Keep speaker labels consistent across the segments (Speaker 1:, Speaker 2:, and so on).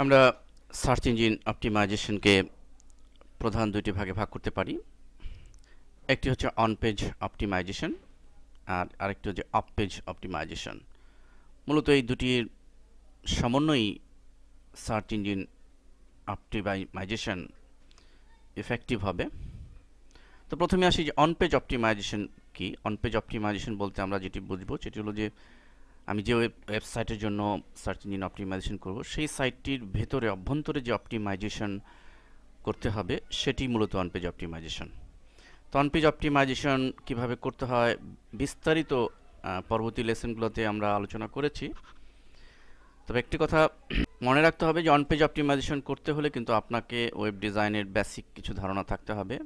Speaker 1: আমরা search engine অপটিমাইজেশনকে প্রধান দুটি ভাগে ভাগ করতে পারি। একটি হচ্ছে অন পেজ অপটিমাইজেশন আর আরেকটি হচ্ছে অফ পেজ অপটিমাইজেশন। মূলত এই দুটির সমন্বয়ই সার্চ ইঞ্জিন অপটিমাইজেশন ইফেক্টিভ হবে। তো প্রথমে আসি যে অন পেজ অপটিমাইজেশন কি। অন পেজ অপটিমাইজেশন বলতে আমরা যেটি বুঝবো সেটি হলো যে আমি যে ওয়েবসাইটের জন্য সার্চ ইঞ্জিন অপটিমাইজেশন করব সেই সাইটটির ভেতরে অভ্যন্তরে যে অপটিমাইজেশন করতে হবে সেটি মূলত অন পেজ অপটিমাইজেশন। তো অন পেজ অপটিমাইজেশন কীভাবে করতে হয় বিস্তারিত পরবর্তী লেসনগুলোতে আমরা আলোচনা করেছি। তবে একটি কথা মনে রাখতে হবে যে অন পেজ অপটিমাইজেশন করতে হলে কিন্তু আপনাকে ওয়েব ডিজাইনের বেসিক কিছু ধারণা থাকতে হবে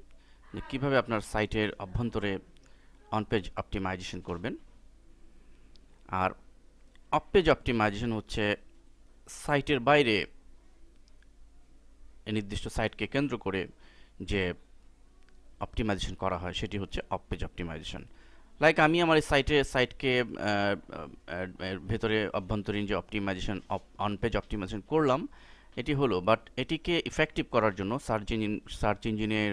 Speaker 1: যে কীভাবে আপনার সাইটের অভ্যন্তরে অন পেজ অপটিমাইজেশন করবেন। আর অফ পেজ অপটিমাইজেশন হচ্ছে সাইটের বাইরে নির্দিষ্ট সাইটকে কেন্দ্র করে যে অপটিমাইজেশন করা হয় সেটি হচ্ছে অফ পেজ অপটিমাইজেশন। লাইক আমি আমার এই সাইটকে ভেতরে অভ্যন্তরীণ যে অপটিমাইজেশন অন পেজ অপটিমাইজেশন করলাম এটি হলো, বাট এটিকে ইফেক্টিভ করার জন্য সার্চ ইঞ্জিনের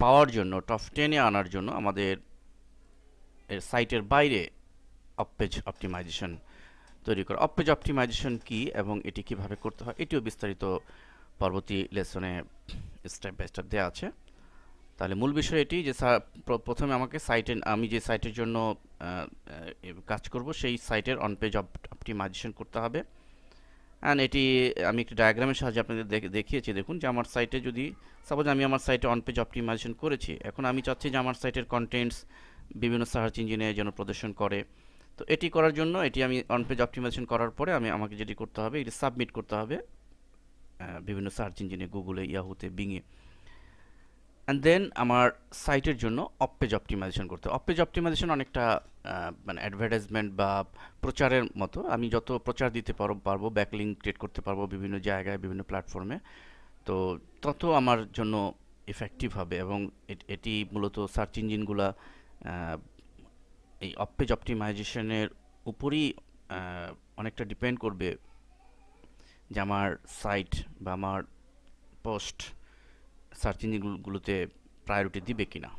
Speaker 1: পাওয়ার জন্য টপ 10-এ আনার জন্য আমাদের সাইটের বাইরে অফ পেজ অপটিমাইজেশন তৈরি করা। অফ পেজ অপটিমাইজেশন কি এবং এটি কিভাবে করতে হয় এটিও বিস্তারিত পরবর্তী লেসনে স্টেপ বাই স্টেপ দেওয়া আছে। তাহলে মূল বিষয় এটি যে প্রথমে আমাকে আমি যে সাইটের জন্য কাজ করব সেই সাইটের অন পেজ অপটিমাইজেশন করতে হবে। অ্যান্ড এটি আমি একটি ডায়াগ্রামের সাহায্যে আপনাদের দেখিয়েছি। দেখুন যে আমার সাইটে যদি সাপোজ আমি আমার সাইটে অন পেজ অপটিমাইজেশন করেছি, এখন আমি চাচ্ছি যে আমার সাইটের কন্টেন্টস বিভিন্ন সার্চ ইঞ্জিনে যেন প্রদর্শন করে। তো এটি করার জন্য এটি আমি অন পেজ অপটিমাইজেশন করার পরে আমাকে যেটি করতে হবে এটি সাবমিট করতে হবে বিভিন্ন সার্চ ইঞ্জিনে, গুগলে, ইয়াহুতে, বিংয়ে। অ্যান্ড দেন আমার সাইটের জন্য অফ পেজ অপটিমাইজেশন করতে হবে। অফ পেজ অপটিমাইজেশন অনেকটা মানে অ্যাডভার্টাইজমেন্ট বা প্রচারের মতো। আমি যত প্রচার দিতে পারবো, ব্যাকলিঙ্ক ক্রিয়েট করতে পারবো বিভিন্ন জায়গায়, বিভিন্ন প্ল্যাটফর্মে, তো তত আমার জন্য ইফেক্টিভ হবে। এবং এটি মূলত সার্চ ইঞ্জিনগুলা এই অফ পেজ অপটিমাইজেশনের উপরই অনেকটা ডিপেন্ড করবে যে আমার সাইট বা আমার পোস্ট সার্চ ইঞ্জিনগুলোতে প্রায়োরিটি দিবে কিনা।